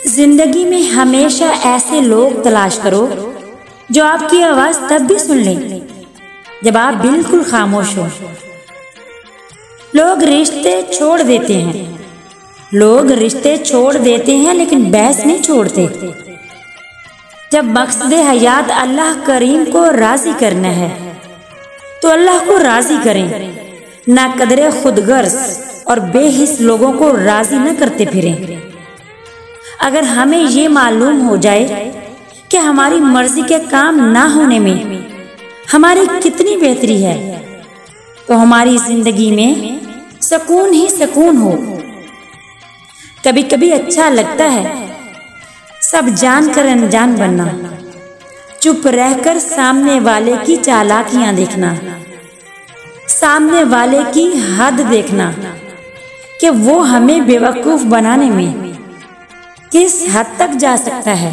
जिंदगी में हमेशा ऐसे लोग तलाश करो जो आपकी आवाज तब भी सुन लें जब आप बिल्कुल खामोश हो। लोग रिश्ते छोड़ देते हैं, लेकिन बहस नहीं छोड़ते। जब मकसद हयात अल्लाह करीम को राजी करना है तो अल्लाह को राजी करें, ना कदरे खुदगर्ज और बेहिस लोगों को राजी न करते फिरें। अगर हमें ये मालूम हो जाए कि हमारी मर्जी के काम ना होने में हमारी कितनी बेहतरी है, तो हमारी जिंदगी में सुकून ही सुकून हो। कभी कभी अच्छा लगता है सब जानकर अनजान बनना, चुप रहकर सामने वाले की चालाकियां देखना, सामने वाले की हद देखना कि वो हमें बेवकूफ बनाने में किस हद तक जा सकता है।